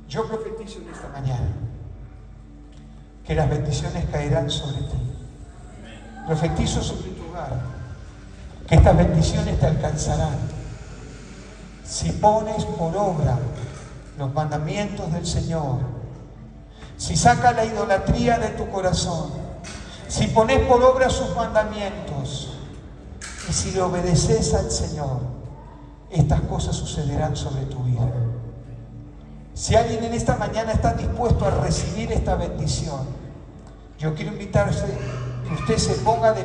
Yo profetizo en esta mañana que las bendiciones caerán sobre ti. Profetizo sobre tu hogar que estas bendiciones te alcanzarán si pones por obra los mandamientos del Señor, si sacas la idolatría de tu corazón, si pones por obra sus mandamientos y si le obedeces al Señor, estas cosas sucederán sobre tu vida. Si alguien en esta mañana está dispuesto a recibir esta bendición, yo quiero invitarse que usted se ponga de